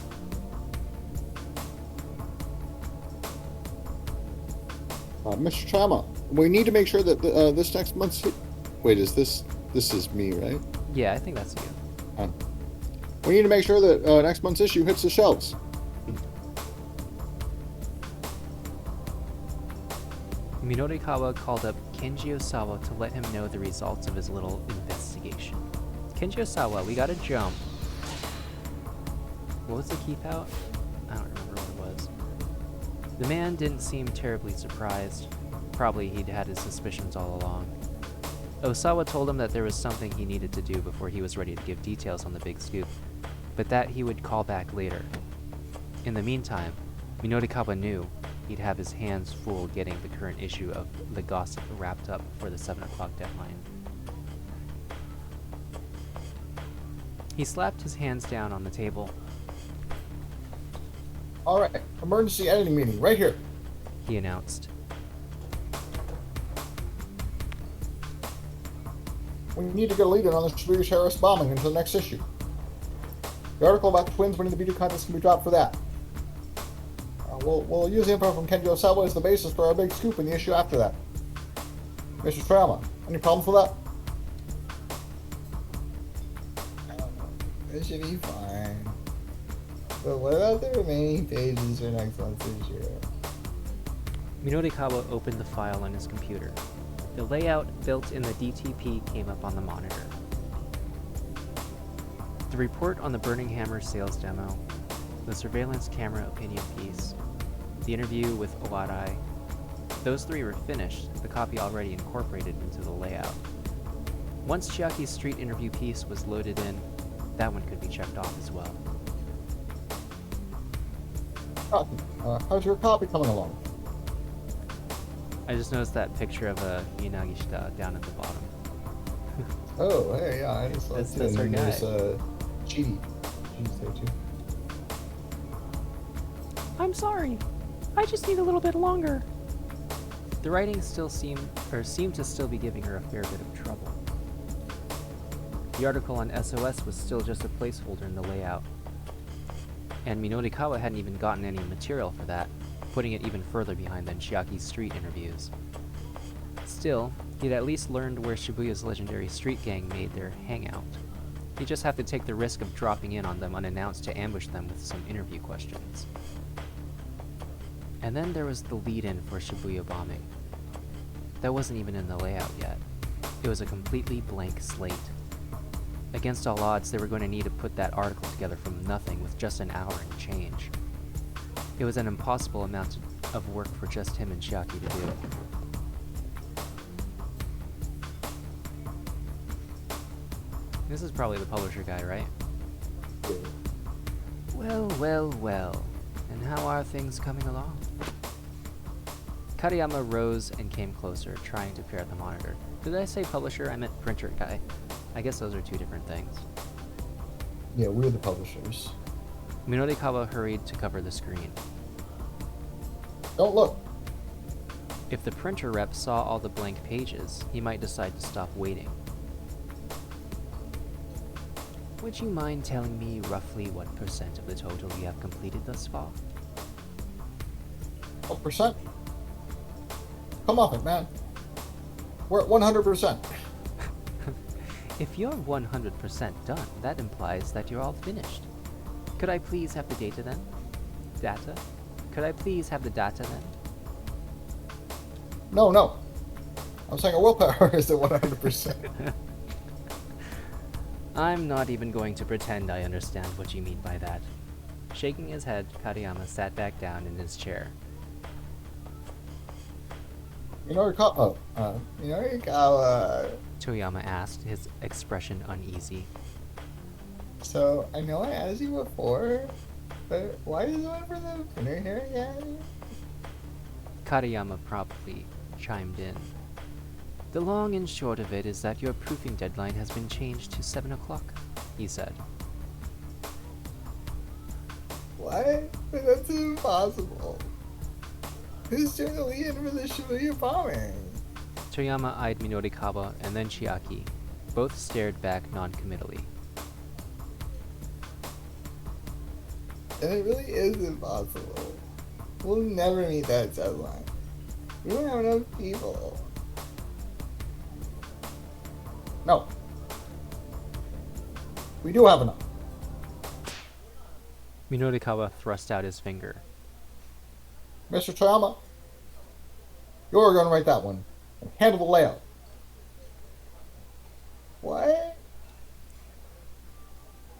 Mr. Chama, we need to make sure that this next month's... Wait, is this is me, right? Yeah, I think that's you. We need to make sure that next month's issue hits the shelves. Minorikawa called up Kenji Osawa to let him know the results of his little investigation. Kenji Osawa, we gotta jump. What was the keep out? I don't remember what it was. The man didn't seem terribly surprised. Probably he'd had his suspicions all along. Osawa told him that there was something he needed to do before he was ready to give details on the big scoop, but that he would call back later. In the meantime, Minorikawa knew he'd have his hands full getting the current issue of The Gossip wrapped up for the 7 o'clock deadline. He slapped his hands down on the table. All right, emergency editing meeting right here. He announced. We need to get a lead in on the Shibuya terrorist bombing into the next issue. The article about the twins winning the beauty contest can be dropped for that. We'll use the info from Kenji Osawa as the basis for our big scoop in the issue after that. Mr. Trauma, any problems with that? It should be fine. But what about the remaining pages for next month's issue? Minorikawa opened the file on his computer. The layout built in the DTP came up on the monitor. The report on the Burning Hammer sales demo, the surveillance camera opinion piece, the interview with Owarai, those three were finished, the copy already incorporated into the layout. Once Chiaki's street interview piece was loaded in, that one could be checked off as well. How's your copy coming along? I just noticed that picture of Yanagishita down at the bottom. Oh, hey, yeah, I just saw That's- it too. that's And our then guy. there's Chidi. Chidi's there too. I'm sorry. I just need a little bit longer. The writing still seemed to still be giving her a fair bit of trouble. The article on SOS was still just a placeholder in the layout, and Minorikawa hadn't even gotten any material for that, putting it even further behind than Chiaki's street interviews. Still, he'd at least learned where Shibuya's legendary street gang made their hangout. He'd just have to take the risk of dropping in on them unannounced to ambush them with some interview questions. And then there was the lead-in for Shibuya bombing. That wasn't even in the layout yet. It was a completely blank slate. Against all odds, they were going to need to put that article together from nothing with just an hour and change. It was an impossible amount of work for just him and Chiaki to do. This is probably the publisher guy, right? Well, well, well. And how are things coming along? Katayama rose and came closer, trying to peer at the monitor. Did I say publisher? I meant printer guy. I guess those are two different things. Yeah, we're the publishers. Minorikawa hurried to cover the screen. Don't look. If the printer rep saw all the blank pages, he might decide to stop waiting. Would you mind telling me roughly what % of the total you have completed thus far? What percent? Come off it, man. We're at 100%. If you're 100% done, that implies that you're all finished. Could I please have the data then? Data? Could I please have the data then? No. I'm saying our willpower is at 100%. I'm not even going to pretend I understand what you mean by that. Shaking his head, Katayama sat back down in his chair. Minorikawa, Toyama asked, his expression uneasy. so I know I asked you before, but why is one for the printer here again? Katayama promptly chimed in. The long and short of it is that your proofing deadline has been changed to 7 o'clock, he said. What? But that's impossible. Who's doing the lead-in for the Shibuya bombing? Toyama eyed Minorikawa and then Chiaki. Both stared back non-committally. And it really is impossible. We'll never meet that deadline. We don't have enough people. No. We do have enough. Minorikawa thrust out his finger. Mr. Toyama, you're going to write that one and handle the layout. What?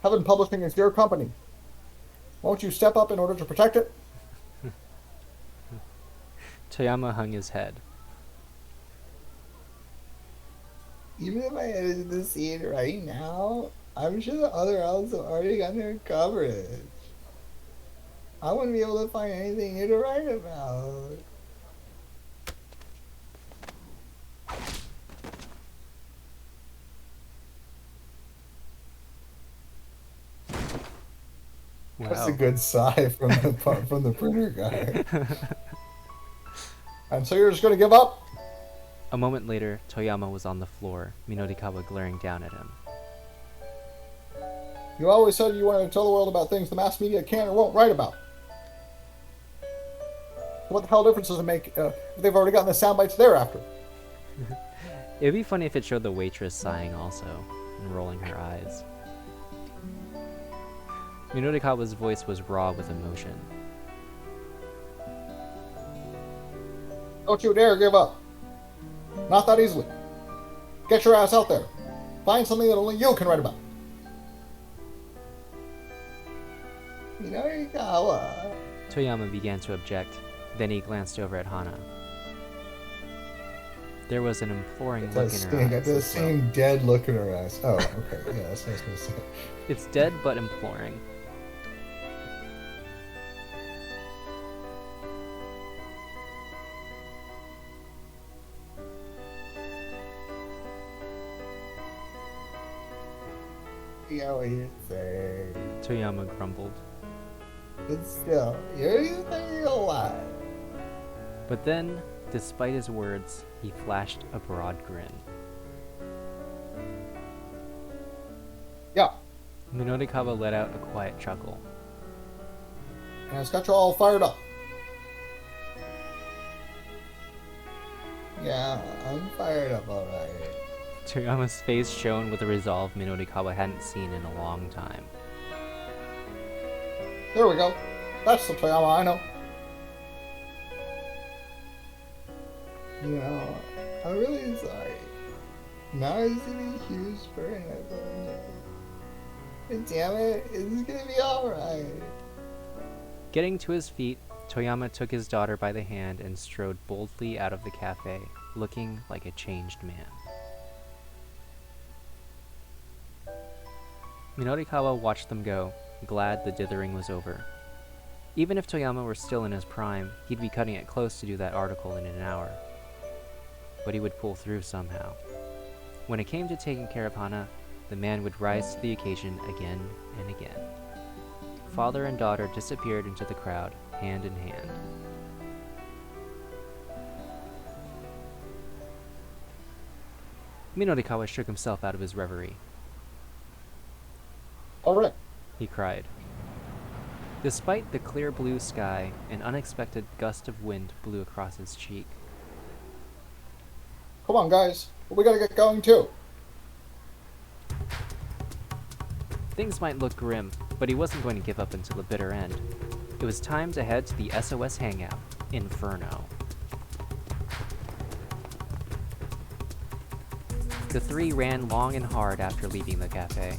Heaven Publishing is your company. Won't you step up in order to protect it? Toyama hung his head. Even if I edited the scene right now, I'm sure the other elves have already gotten their coverage. I wouldn't be able to find anything new to write about. That's a good sigh from the printer guy. And so you're just going to give up? A moment later, Toyama was on the floor, Minorikawa glaring down at him. You always said you wanted to tell the world about things the mass media can or won't write about. What the hell difference does it make if they've already gotten the sound bites they're after? It'd be funny if it showed the waitress sighing also, and rolling her eyes. Minorikawa's voice was raw with emotion. Don't you dare give up. Not that easily. Get your ass out there. Find something that only you can write about. Minorikawa. Toyama began to object. Then he glanced over at Hana. There was an imploring look in her eyes. Got the same dead look in her eyes. Oh, okay. Yeah, that's what I was going to say. It's dead but imploring. Yeah, what you say. Toyama grumbled. But still, you're saying a lot. But then, despite his words, he flashed a broad grin. Yeah, Minorikawa let out a quiet chuckle. and it's got you all fired up. Yeah, I'm fired up alright. Toyama's face shone with a resolve Minorikawa hadn't seen in a long time. There we go. That's the Toyama I know. You know, I'm really sorry. Now I see the huge burn everywhere. But damn it, it's gonna be alright. Getting to his feet, Toyama took his daughter by the hand and strode boldly out of the cafe, looking like a changed man. Minorikawa watched them go, glad the dithering was over. Even if Toyama were still in his prime, he'd be cutting it close to do that article in an hour. But he would pull through somehow. When it came to taking care of Hana, the man would rise to the occasion again and again. Father and daughter disappeared into the crowd, hand in hand. Minorikawa shook himself out of his reverie. All right. He cried. Despite the clear blue sky, an unexpected gust of wind blew across his cheek. Come on, guys. We gotta get going too. Things might look grim, but he wasn't going to give up until the bitter end. It was time to head to the SOS hangout, Inferno. The three ran long and hard after leaving the cafe.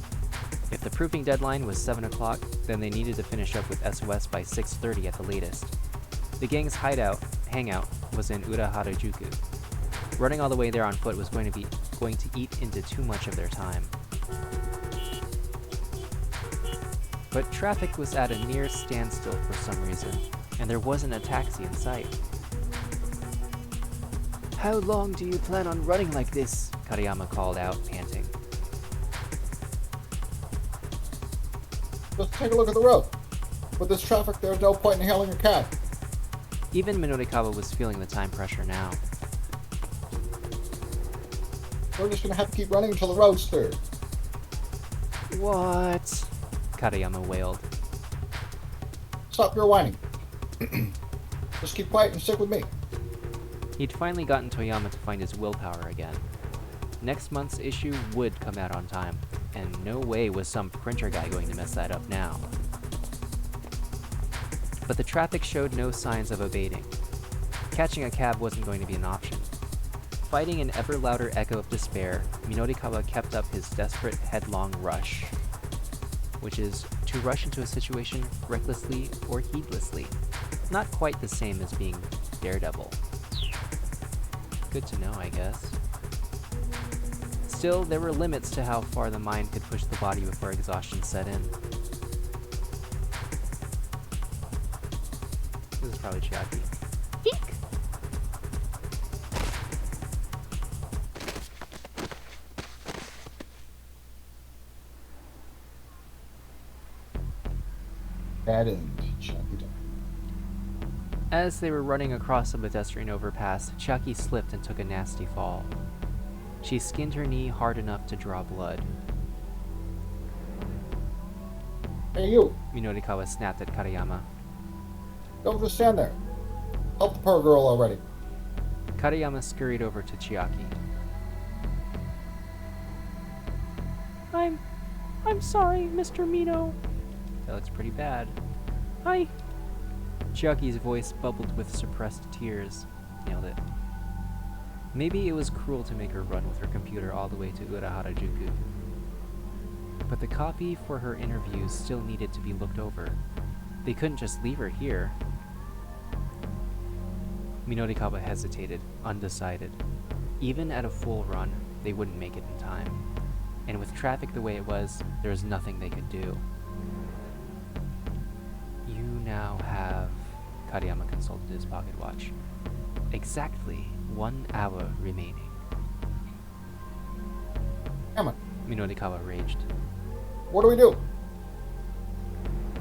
If the proofing deadline was 7 o'clock, then they needed to finish up with SOS by 6:30 at the latest. The gang's hangout was in Harajuku. Running all the way there on foot was going to eat into too much of their time. But traffic was at a near standstill for some reason, and there wasn't a taxi in sight. "How long do you plan on running like this?" Kariyama called out, panting. Just take a look at the road. With this traffic, there's no point in hailing a cab. Even Minorikawa was feeling the time pressure now. We're just gonna have to keep running until the road's cleared. What? Kariyama wailed. Stop your whining. Just keep quiet and stick with me. He'd finally gotten Toyama to find his willpower again. Next month's issue would come out on time, and no way was some printer guy going to mess that up now. But the traffic showed no signs of abating. Catching a cab wasn't going to be an option. Fighting an ever louder echo of despair, Minorikawa kept up his desperate headlong rush, which is to rush into a situation recklessly or heedlessly. Not quite the same as being Daredevil. Good to know, I guess. Still, there were limits to how far the mind could push the body before exhaustion set in. This is probably Chiaki. Eek! Bad end, Chucky. As they were running across a pedestrian overpass, Chiaki slipped and took a nasty fall. She skinned her knee hard enough to draw blood. Hey, you. Minorikawa snapped at Kariyama. Don't just stand there. Help the poor girl already. Kariyama scurried over to Chiaki. I'm sorry, Mr. Mino. That looks pretty bad. I... Chiaki's voice bubbled with suppressed tears. Nailed it. Maybe it was cruel to make her run with her computer all the way to Harajuku. But the copy for her interviews still needed to be looked over. They couldn't just leave her here. Minorikawa hesitated, undecided. Even at a full run, they wouldn't make it in time. And with traffic the way it was, there was nothing they could do. You now have... Kariyama consulted his pocket watch. Exactly 1 hour remaining. Damn it. Minorikawa raged. What do we do?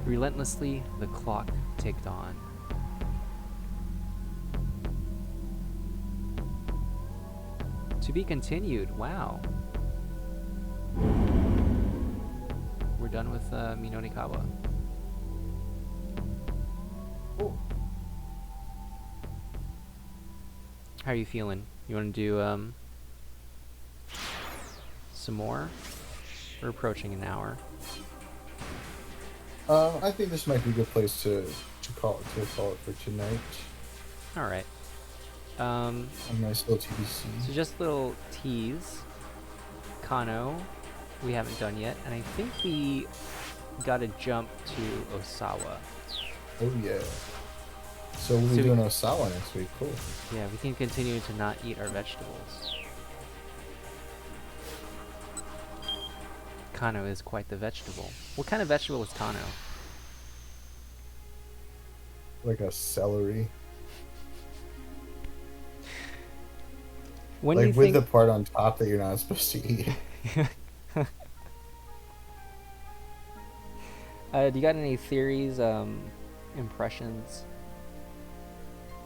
Relentlessly, the clock ticked on. To be continued, wow. We're done with Minorikawa. Oh. How are you feeling? You want to do some more? We're approaching an hour. I think this might be a good place to call it for tonight. All right. A nice little TBC. So just a little tease. Kano, we haven't done yet, and I think we gotta jump to Osawa. Oh yeah. So we'll be doing Osawa next week. Cool. Yeah, we can continue to not eat our vegetables. Kano is quite the vegetable. What kind of vegetable is Kano? Like a celery. When do you Like with think... the part on top that you're not supposed to eat. Do you got any theories, impressions?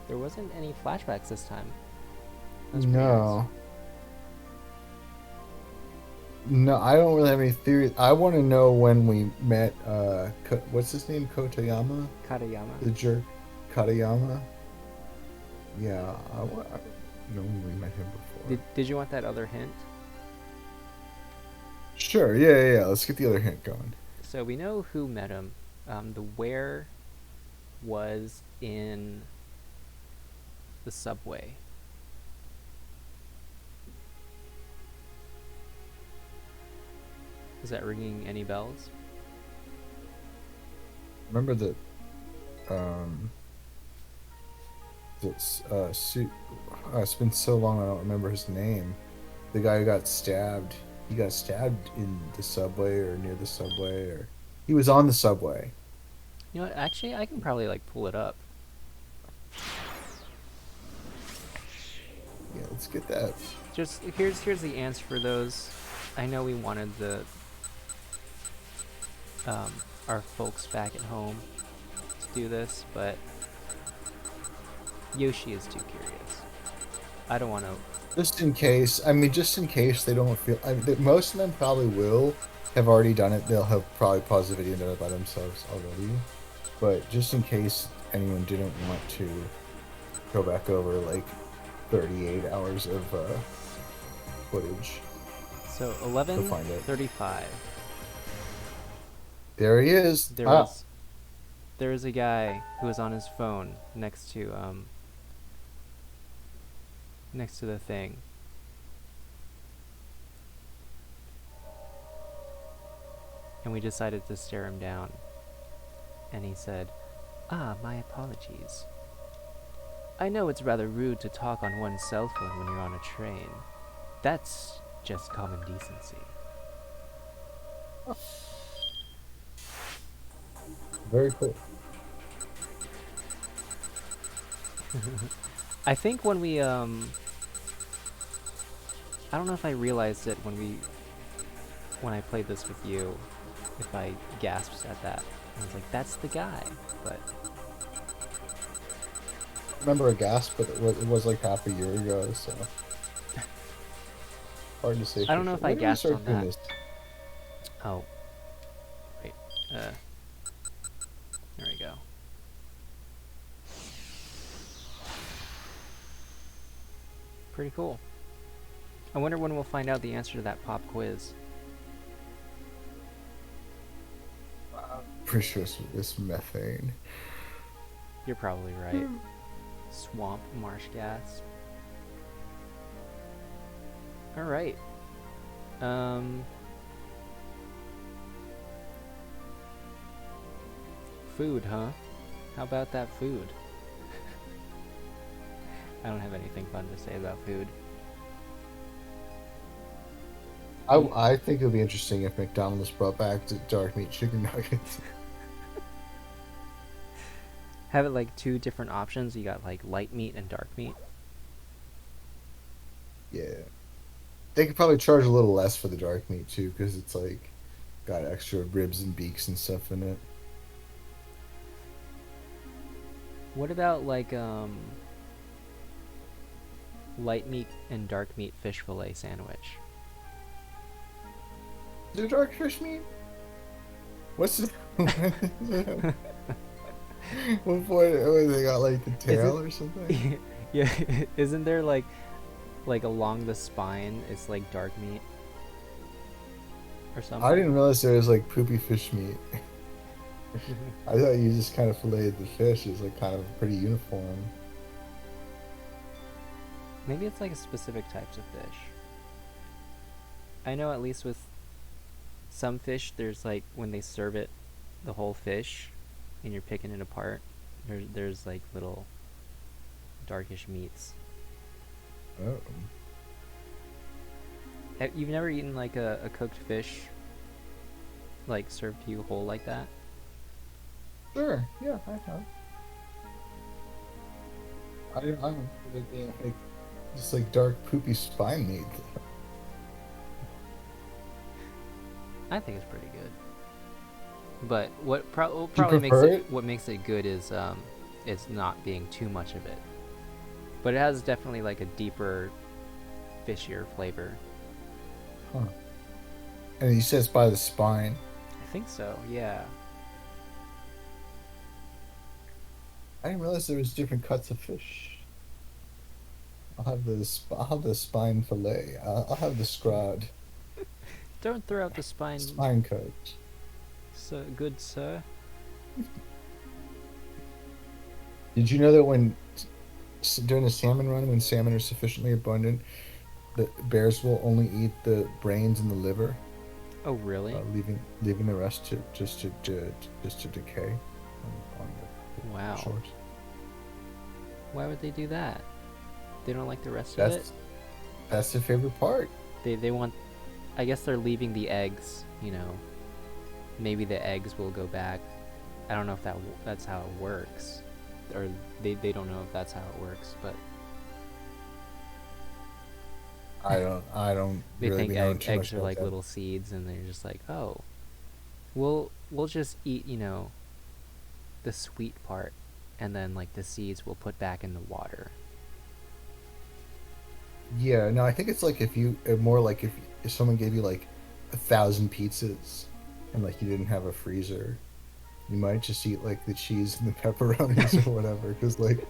There wasn't any flashbacks this time. That's pretty nice. No, I don't really have any theories. I want to know when we met, what's his name? Kotoyama? Katayama. The jerk? Katayama? Yeah, I don't know when we met him before. Did you want that other hint? Sure, yeah. Let's get the other hint going. So we know who met him. The where was in the subway. Is that ringing any bells? Remember that, it's been so long I don't remember his name. The guy who got stabbed. He got stabbed in the subway or near the subway, or he was on the subway. You know what? Actually, I can probably like pull it up. Yeah, let's get that. Just here's the answer for those. I know we wanted the our folks back at home to do this, but Yoshi is too curious. I don't want to. Just in case they don't feel. Most of them probably will have already done it. They'll have probably paused the video and done it by themselves already. But just in case anyone didn't want to go back over like 38 hours of footage. So 11:35. There he is. There was a guy who was on his phone next to the thing. And we decided to stare him down. And he said, my apologies. I know it's rather rude to talk on one's cell phone when you're on a train. That's just common decency. Very cool. I think when we I don't know if I realized it when I played this with you, if I gasped at that. I was like, that's the guy, but I remember a gasp, but it was like half a year ago, so hard to say. I don't know if I gasped on that. This? Oh, wait, there we go. Pretty cool. I wonder when we'll find out the answer to that pop quiz. Pretty sure it's methane. You're probably right. Swamp marsh gas. Alright. Food, huh? How about that food? I don't have anything fun to say about food. I think it would be interesting if McDonald's brought back the dark meat chicken nuggets. Have it like two different options. You got like light meat and dark meat. Yeah. They could probably charge a little less for the dark meat too, because it's like got extra ribs and beaks and stuff in it. What about like light meat and dark meat fish fillet sandwich? Is there dark fish meat? What's it? What point? Oh, they got like the tail or something? Yeah, isn't there like along the spine it's like dark meat or something? I didn't realize there was like poopy fish meat. I thought you just kind of filleted the fish. It's like kind of pretty uniform. Maybe it's like a specific types of fish. I know at least with some fish, there's like when they serve it, the whole fish, and you're picking it apart. There's like little darkish meats. Oh. You've never eaten like a cooked fish, like served to you whole like that? Sure. Yeah, I have. I don't remember it being like just like dark poopy spine meat. I think it's pretty good. But what Do you probably makes prefer it it? what makes it good is it's not being too much of it. But it has definitely like a deeper, fishier flavor. Huh. And he says by the spine. I think so. Yeah. I didn't realize there was different cuts of fish. I'll have the spine fillet. I'll have the scrod. Don't throw out the spine, Spine cut. so good sir. Did you know that during the salmon run, when salmon are sufficiently abundant, the bears will only eat the brains and the liver, Oh really? leaving the rest to just to decay on the Wow. shores. Why would they do that? They don't like the rest of it? That's their favorite part. They want, I guess they're leaving the eggs, you know. Maybe the eggs will go back. I don't know if that's how it works. Or they don't know if that's how it works, but I don't they really think know too much eggs are about like that. little seeds, and they're just like, oh, we'll just eat, you know, the sweet part, and then like the seeds we'll put back in the water. Yeah, no, I think it's like more like if someone gave you like 1,000 pizzas and like you didn't have a freezer, you might just eat like the cheese and the pepperonis or whatever, because like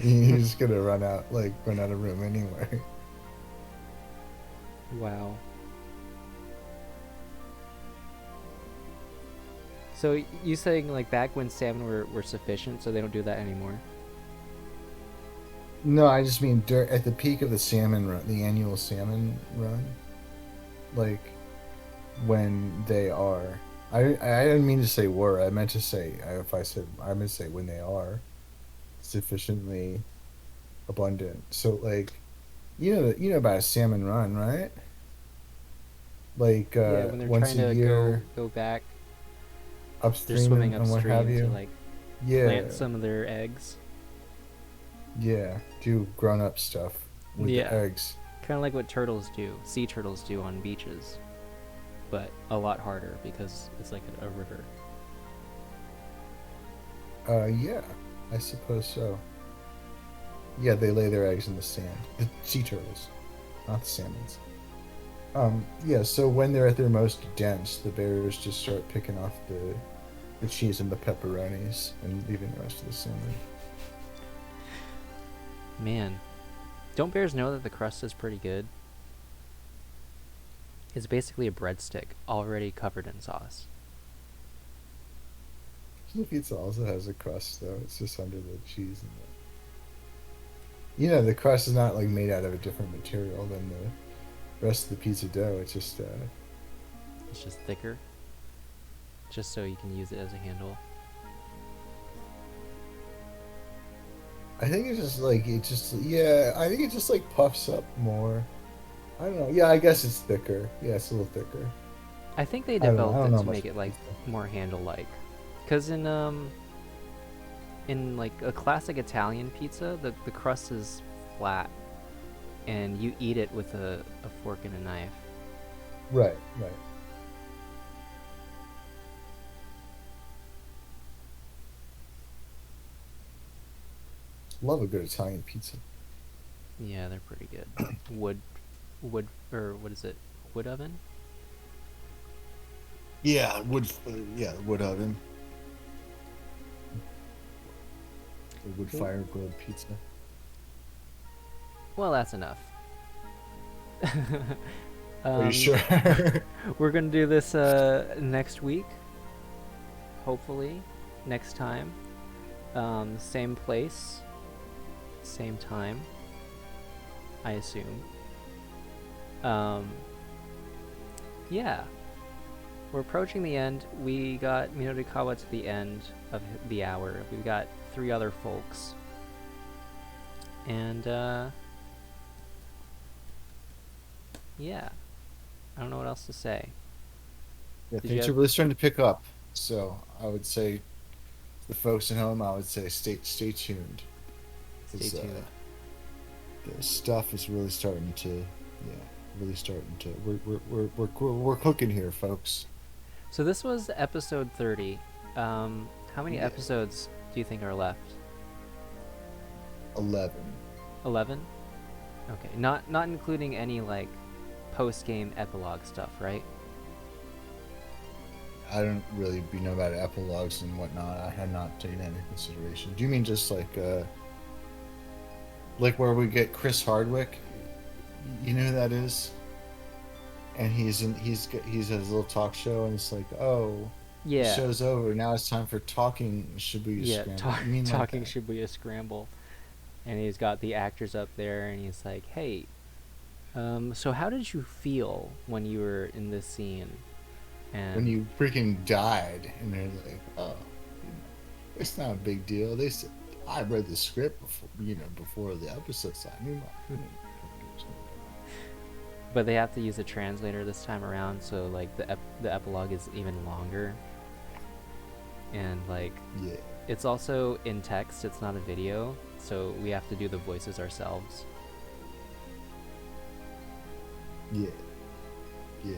you're just gonna run out of room anyway. Wow. So you saying like back when salmon were sufficient, so they don't do that anymore? No, I just mean at the peak of the salmon run, the annual salmon run, like when they are. I didn't mean to say were. I meant to say I meant to say when they are sufficiently abundant. So like, you know about a salmon run, right? Like Yeah, when they're once trying a to year go back, they're upstream swimming and what have upstream to you. like Yeah, plant some of their eggs. yeah. Do grown up stuff with the Yeah. eggs. Kind of like what turtles do, sea turtles do on beaches, but a lot harder because it's like a river. Yeah, I suppose so. Yeah, they lay their eggs in the sand. The sea turtles, not the salmons. Yeah, so when they're at their most dense, the bears just start picking off the cheese and the pepperonis and leaving the rest of the salmon. Man, don't bears know that the crust is pretty good? It's basically a breadstick already covered in sauce. The pizza also has a crust, though. It's just under the cheese and the crust is not like made out of a different material than the rest of the pizza dough. It's just It's just thicker, just so you can use it as a handle. I think it's just like I think it just like puffs up more. I don't know. Yeah, I guess it's thicker. Yeah, it's a little thicker. I think they I don't developed know it to much make it about like pizza. more handle-like, because in like a classic Italian pizza, the crust is flat, and you eat it with a fork and a knife. Right. Love a good Italian pizza. Yeah, they're pretty good. Wood, or what is it? Wood oven? Yeah, wood oven. A wood fire grilled pizza. Well, that's enough. Are you sure? We're gonna do this next week. Hopefully, next time. Same place, same time, I assume. yeah, we're approaching the end. We got Minorikawa to the end of the hour. We've got 3 other folks. And, yeah. I don't know what else to say. Yeah, Did you things are have... really starting to pick up. So I would say, the folks at home, I would say stay tuned. Stay 'Cause, tuned. the stuff is really starting to, really starting to. We're cooking here, folks. So this was episode 30. How many Yeah. episodes do you think are left? 11. 11? Okay, not including any like post-game epilogue stuff, right? I don't really know about epilogues and whatnot. I have not taken that into consideration. Do you mean just like where we get Chris Hardwick? You know who that is? And he's has his little talk show, and it's like, oh, the Yeah. show's over. Now it's time for talking Shibuya Yeah, Scramble. You mean like talking that? Shibuya Scramble. And he's got the actors up there, and he's like, hey, so how did you feel when you were in this scene? And When you freaking died, and they're like, oh, it's not a big deal. They said I read the script before the episode started. but they have to use a translator this time around, so like the epilogue is even longer. And like Yeah, it's also in text, it's not a video, so we have to do the voices ourselves. yeah, yeah.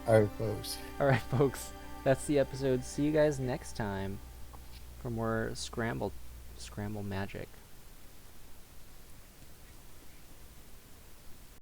All right, folks. Alright, folks, that's the episode. See you guys next time for more Scramble magic.